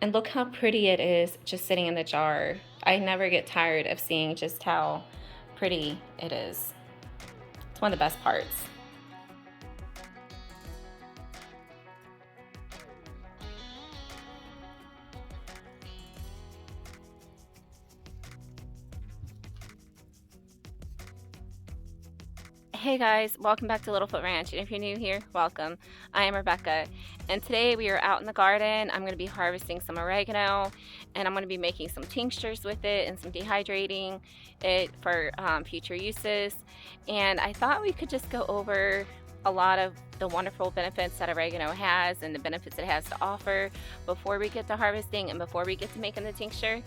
And look how pretty it is just sitting in the jar. I never get tired of seeing just how pretty it is. It's one of the best parts. Hey guys, welcome back to Littlefoot Ranch, and if you're new here, welcome. I am Rebecca, and today we are out in the garden. I'm going to be harvesting some oregano, and I'm going to be making some tinctures with it and some dehydrating it for future uses. And I thought we could just go over a lot of the wonderful benefits that oregano has and the benefits it has to offer before we get to harvesting and before we get to making the tincture.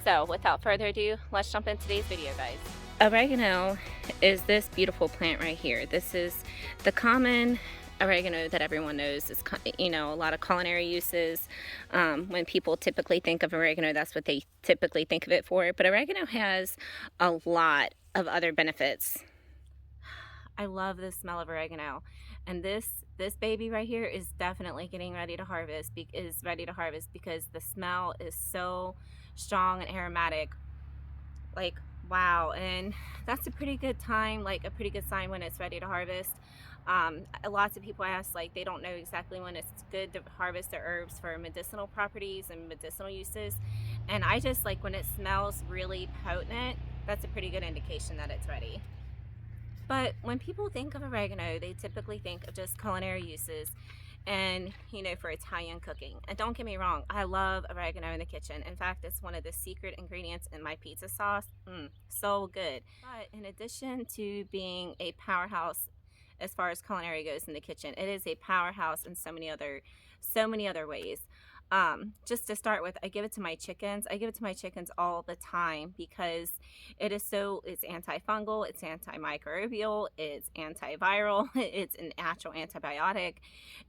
So without further ado, let's jump into today's video, guys. Oregano is this beautiful plant right here. This is the common oregano that everyone knows. Is, you know, a lot of culinary uses. When people typically think of oregano, that's what they typically think of it for. But oregano has a lot of other benefits. I love the smell of oregano, and this baby right here is definitely getting ready to harvest. Because the smell is so strong and aromatic. Like, wow. And that's a pretty good time, like a pretty good sign when it's ready to harvest. Lots of people ask, like, they don't know exactly when it's good to harvest their herbs for medicinal properties and medicinal uses. And I just like when it smells really potent, that's a pretty good indication that it's ready. But when people think of oregano, they typically think of just culinary uses and, you know, for Italian cooking. And don't get me wrong, I love oregano in the kitchen. In fact, it's one of the secret ingredients in my pizza sauce. So good. But in addition to being a powerhouse as far as culinary goes in the kitchen, it is a powerhouse in so many other ways. Just to start with, I give it to my chickens. I give it to my chickens all the time because it's antifungal, it's antimicrobial, it's antiviral, it's a natural antibiotic.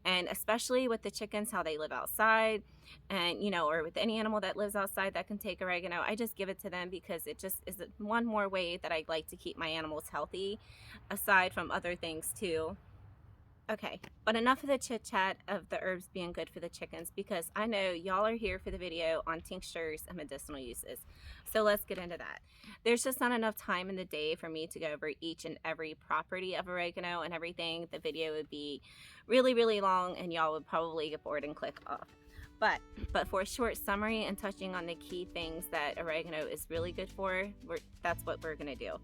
And especially with the chickens, how they live outside, and, you know, or with any animal that lives outside that can take oregano, I just give it to them because it just is one more way that I like to keep my animals healthy, aside from other things too. Okay, but enough of the chit chat of the herbs being good for the chickens, because I know y'all are here for the video on tinctures and medicinal uses. So let's get into that. There's just not enough time in the day for me to go over each and every property of oregano and everything. The video would be really, really long and y'all would probably get bored and click off. But for a short summary and touching on the key things that oregano is really good for, that's what we're gonna do.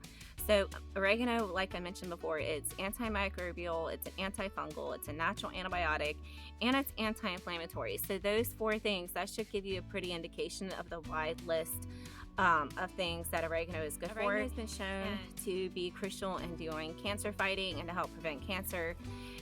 So oregano, like I mentioned before, it's antimicrobial, it's an antifungal, it's a natural antibiotic, and it's anti-inflammatory. So those four things, that should give you a pretty indication of the wide list of things that oregano is good for. Oregano has been shown to be crucial in doing cancer fighting and to help prevent cancer.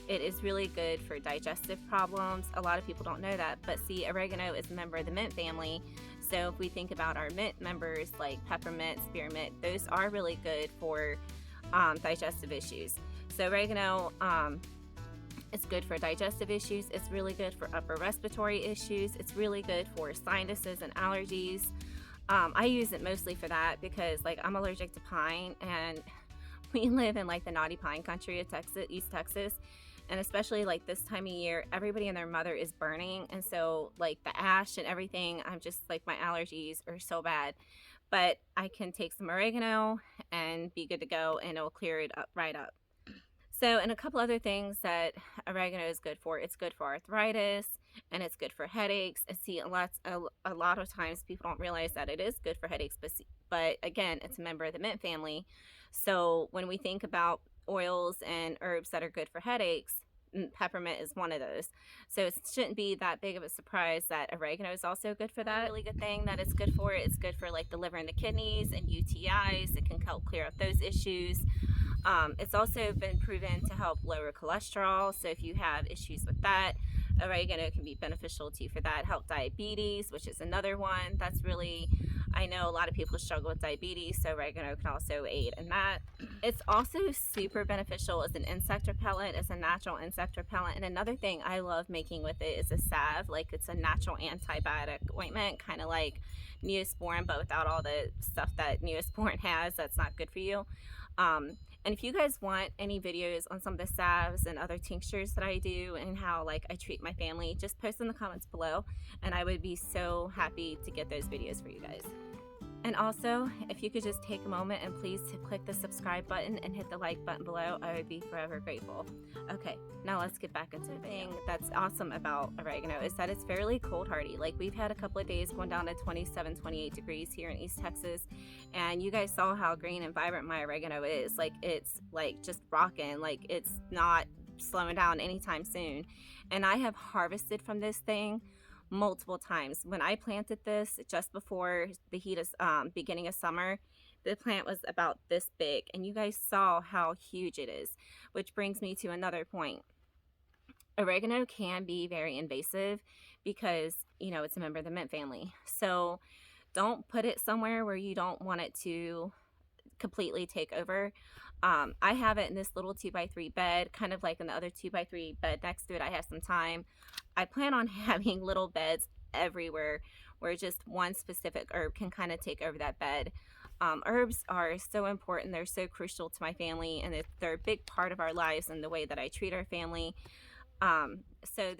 It is really good for digestive problems. A lot of people don't know that, but see, oregano is a member of the mint family. So if we think about our mint members like peppermint, spearmint, those are really good for digestive issues. So oregano is good for digestive issues. It's really good for upper respiratory issues. It's really good for sinuses and allergies. I use it mostly for that because, like, I'm allergic to pine, and we live in like the naughty pine country of Texas, East Texas. And especially like this time of year, everybody and their mother is burning. And so like the ash and everything, I'm just like, my allergies are so bad. But I can take some oregano and be good to go, and it'll clear it up right up. So, and a couple other things that oregano is good for. It's good for arthritis, and it's good for headaches. And see, a lot of times people don't realize that it is good for headaches, but again, it's a member of the mint family. So when we think about oils and herbs that are good for headaches, peppermint is one of those. So it shouldn't be that big of a surprise that oregano is also good for that. A really good thing that it's good for, it's good for like the liver and the kidneys and UTIs. It can help clear up those issues. It's also been proven to help lower cholesterol. So if you have issues with that, oregano can be beneficial to you for that. Help diabetes, which is another one that's really, I know a lot of people struggle with diabetes, so oregano can also aid in that. It's also super beneficial as an insect repellent, as a natural insect repellent. And another thing I love making with it is a salve. Like, it's a natural antibiotic ointment, kind of like Neosporin, but without all the stuff that Neosporin has that's not good for you. And if you guys want any videos on some of the salves and other tinctures that I do and how like I treat my family, just post in the comments below, and I would be so happy to get those videos for you guys. And also, if you could just take a moment and please click the subscribe button and hit the like button below, I would be forever grateful. Okay, now let's get back into the thing that's awesome about oregano is that it's fairly cold hardy. Like, we've had a couple of days going down to 27, 28 degrees here in East Texas, and you guys saw how green and vibrant my oregano is. Like, it's like just rocking, like it's not slowing down anytime soon. And I have harvested from this thing multiple times. When I planted this just before the heat is beginning of summer, the plant was about this big, and you guys saw how huge it is, which brings me to another point. Oregano can be very invasive because, you know, it's a member of the mint family. So don't put it somewhere where you don't want it to completely take over. I have it in this little 2x3 bed, kind of like in the other 2x3 bed next to it. I have some thyme. I plan on having little beds everywhere where just one specific herb can kind of take over that bed. Herbs are so important. They're so crucial to my family, and they're a big part of our lives and the way that I treat our family. So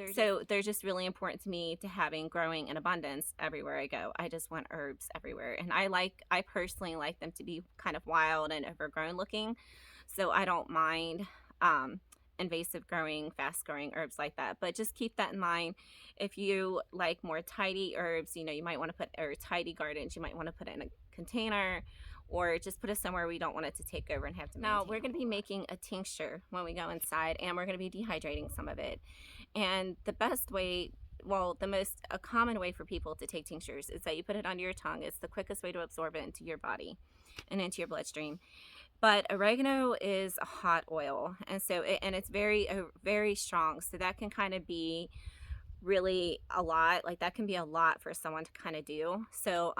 they're just really important to me, to having growing in abundance everywhere I go. I just want herbs everywhere, and I personally like them to be kind of wild and overgrown looking, so I don't mind invasive growing, fast growing herbs like that. But just keep that in mind. If you like more tidy herbs, you know, you might want to put, or tidy gardens, you might want to put it in a container, or just put it somewhere we don't want it to take over and have to maintain. Now we're going to be making a tincture when we go inside, and we're going to be dehydrating some of it. And the best way, well, a common way for people to take tinctures is that you put it under your tongue. It's the quickest way to absorb it into your body and into your bloodstream. But oregano is a hot oil, and so it's very strong, so that can kind of be really a lot. Like, that can be a lot for someone to kind of do. So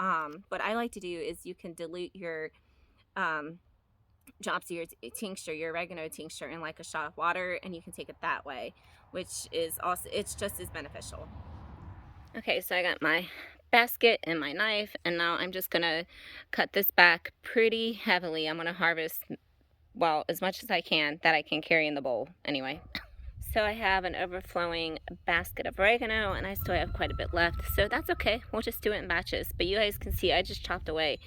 what I like to do is you can dilute your drops of your tincture, your oregano tincture, in like a shot of water, and you can take it that way, which is also, it's just as beneficial. Okay, so I got my basket and my knife, and now I'm just gonna cut this back pretty heavily. I'm gonna harvest, well, as much as I can that I can carry in the bowl anyway. So I have an overflowing basket of oregano, and I still have quite a bit left, so that's okay. We'll just do it in batches. But you guys can see I just chopped away,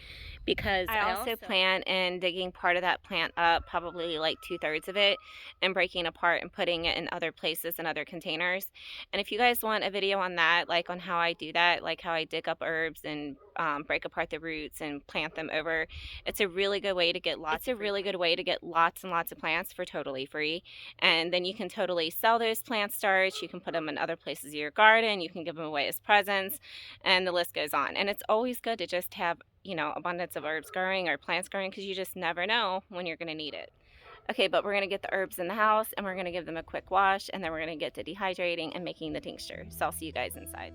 because I also plan in digging part of that plant up, probably like 2/3 of it, and breaking apart and putting it in other places in other containers. And if you guys want a video on that, like on how I do that, like how I dig up herbs and break apart the roots and plant them over, it's a really good way to get lots and lots of plants for totally free. And then you can totally sell those plant starts. You can put them in other places of your garden. You can give them away as presents, and the list goes on. And it's always good to just have, you know, abundance of herbs growing or plants growing, because you just never know when you're going to need it. Okay, but we're going to get the herbs in the house, and we're going to give them a quick wash, and then we're going to get to dehydrating and making the tincture. So I'll see you guys inside.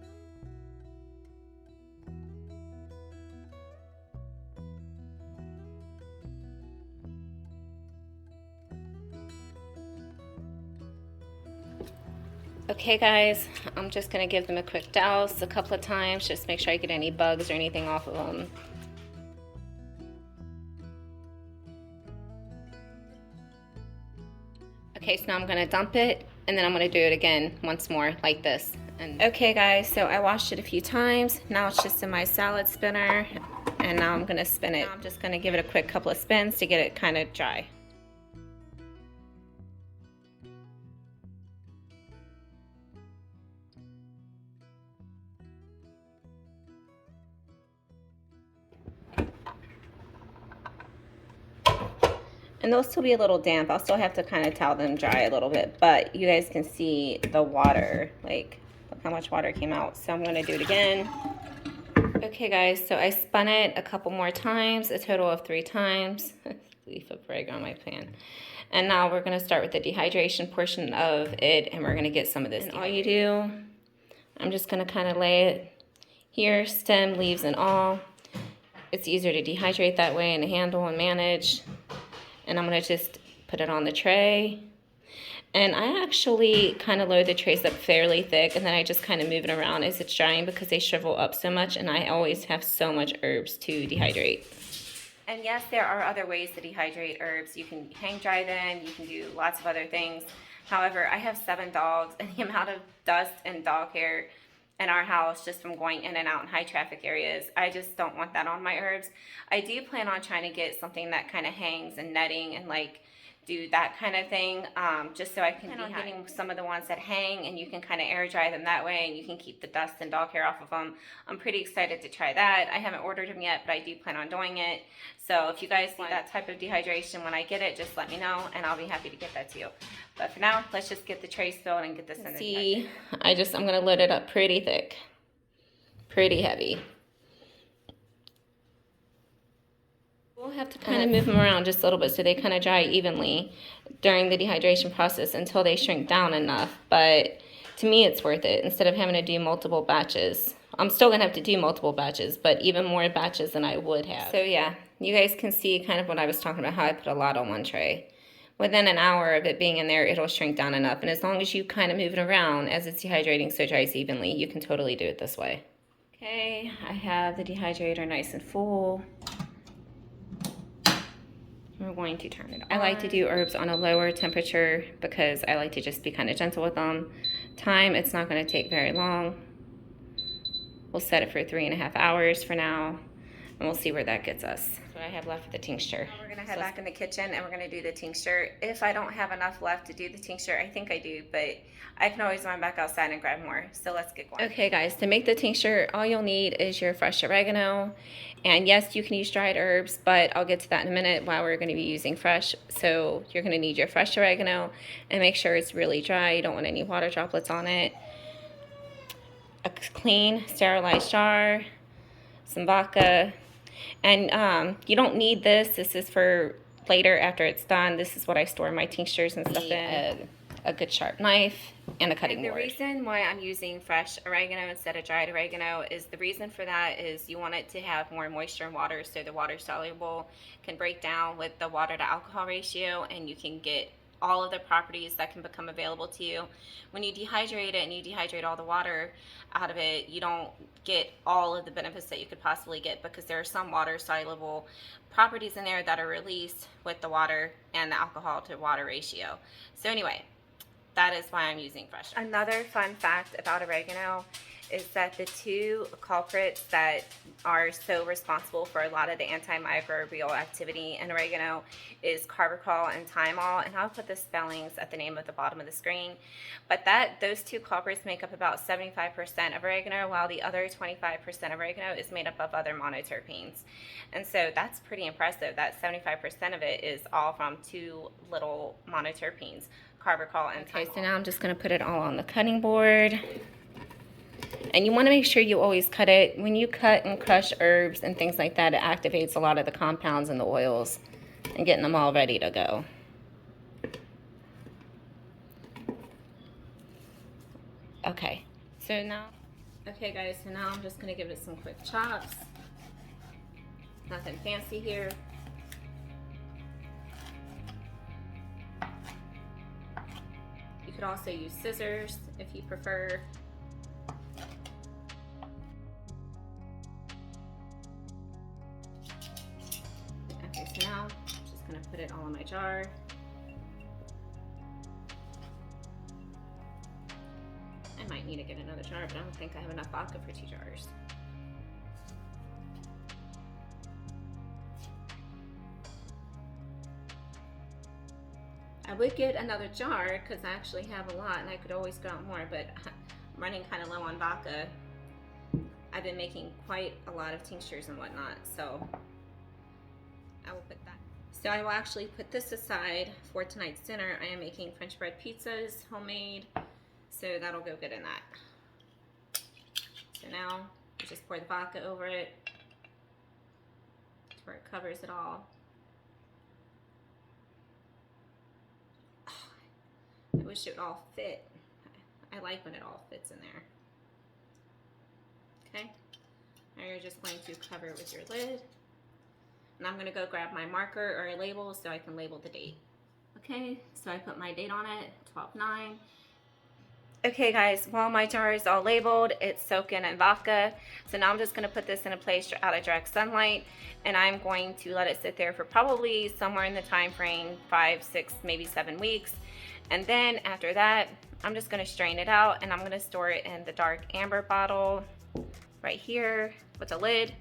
Okay guys, I'm just going to give them a quick douse a couple of times, just make sure I get any bugs or anything off of them. Okay, so now I'm going to dump it, and then I'm going to do it again once more like this. And okay guys, so I washed it a few times. Now it's just in my salad spinner, and now I'm going to spin it. I'm just going to give it a quick couple of spins to get it kind of dry. And they'll still be a little damp. I'll still have to kind of towel them dry a little bit, but you guys can see the water, like, look how much water came out. So I'm going to do it again. Okay guys, so I spun it a couple more times, a total of 3 times. Leaf of oregano on my pan. And now we're going to start with the dehydration portion of it, and we're going to get some of this. And all you do, I'm just going to kind of lay it here, stem, leaves, and all. It's easier to dehydrate that way and to handle and manage. And I'm going to just put it on the tray. And I actually kind of load the trays up fairly thick, and then I just kind of move it around as it's drying, because they shrivel up so much, and I always have so much herbs to dehydrate. And yes, there are other ways to dehydrate herbs. You can hang dry them, you can do lots of other things. However, I have 7 dogs, and the amount of dust and dog hair in our house just from going in and out in high traffic areas, I just don't want that on my herbs. I do plan on trying to get something that kind of hangs and netting and like do that kind of thing, just so I can be getting some of the ones that hang and you can kind of air dry them that way and you can keep the dust and dog hair off of them. I'm pretty excited to try that. I haven't ordered them yet, but I do plan on doing it. So if you guys want that type of dehydration when I get it, just let me know and I'll be happy to get that to you. But for now, let's just get the trays filled and get this in the dehydrator. I'm gonna load it up pretty thick, pretty heavy. We'll have to kind of move them around just a little bit so they kind of dry evenly during the dehydration process until they shrink down enough. But to me, it's worth it instead of having to do multiple batches. I'm still going to have to do multiple batches, but even more batches than I would have. So yeah, you guys can see kind of what I was talking about, how I put a lot on one tray. Within an hour of it being in there, it'll shrink down enough. And as long as you kind of move it around as it's dehydrating so it dries evenly, you can totally do it this way. Okay, I have the dehydrator nice and full. We're going to turn it on. I like to do herbs on a lower temperature because I like to just be kind of gentle with them. Time, it's not going to take very long. We'll set it for 3.5 hours for now, and we'll see where that gets us. That's what I have left for the tincture. Now we're going to head back in the kitchen and we're going to do the tincture. If I don't have enough left to do the tincture, I think I do, but I can always run back outside and grab more. So let's get going. Okay guys, to make the tincture, all you'll need is your fresh oregano. And yes, you can use dried herbs, but I'll get to that in a minute while we're going to be using fresh. So you're going to need your fresh oregano and make sure it's really dry. You don't want any water droplets on it. A clean, sterilized jar, some vodka. And you don't need this. This is for later after it's done. This is what I store my tinctures and stuff in. A good sharp knife and a cutting board. The reason why I'm using fresh oregano instead of dried oregano is the reason for that is you want it to have more moisture and water so the water soluble can break down with the water to alcohol ratio and you can get all of the properties that can become available to you. When you dehydrate it and you dehydrate all the water out of it, you don't get all of the benefits that you could possibly get because there are some water soluble properties in there that are released with the water and the alcohol to water ratio. So anyway, that is why I'm using fresh. Another fun fact about oregano is that the two culprits that are so responsible for a lot of the antimicrobial activity in oregano is carbachol and thymol, and I'll put the spellings at the name at the bottom of the screen. But those two culprits make up about 75% of oregano, while the other 25% of oregano is made up of other monoterpenes. And so that's pretty impressive that 75% of it is all from two little monoterpenes, carbachol and thymol. Okay, so now I'm just going to put it all on the cutting board. And you want to make sure you always cut it. When you cut and crush herbs and things like that, it activates a lot of the compounds and the oils and getting them all ready to go. Okay, okay guys, so now I'm just going to give it some quick chops. Nothing fancy here. You could also use scissors if you prefer. Okay, so now I'm just going to put it all in my jar. I might need to get another jar, but I don't think I have enough vodka for 2 jars. I would get another jar because I actually have a lot and I could always go out more, but I'm running kind of low on vodka. I've been making quite a lot of tinctures and whatnot, so I will put that. So I will actually put this aside for tonight's dinner. I am making French bread pizzas, homemade, so that'll go good in that. So now you just pour the vodka over it to where it covers it all. I wish it would all fit. I like when it all fits in there. Okay, now you're just going to cover it with your lid. And I'm going to go grab my marker or a label so I can label the date. Okay, so I put my date on it, 12/9. Okay guys, while my jar is all labeled, it's soaking in vodka. So now I'm just going to put this in a place out of direct sunlight, and I'm going to let it sit there for probably somewhere in the time frame 5, 6, maybe 7 weeks. And then after that, I'm just going to strain it out, and I'm going to store it in the dark amber bottle right here with a lid.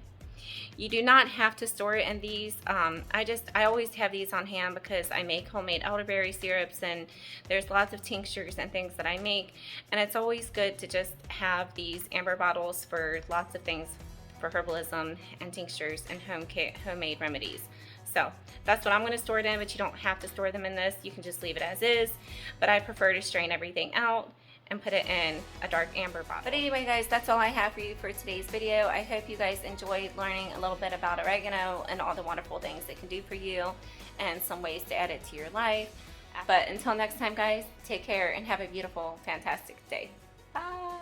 You do not have to store it in these. I always have these on hand because I make homemade elderberry syrups, and there's lots of tinctures and things that I make, and it's always good to just have these amber bottles for lots of things, for herbalism and tinctures and homemade remedies. So that's what I'm going to store it in, but you don't have to store them in this. You can just leave it as is, but I prefer to strain everything out and put it in a dark amber bottle. But anyway guys, that's all I have for you for today's video. I hope you guys enjoyed learning a little bit about oregano and all the wonderful things it can do for you and some ways to add it to your life. But until next time guys, take care and have a beautiful, fantastic day. Bye.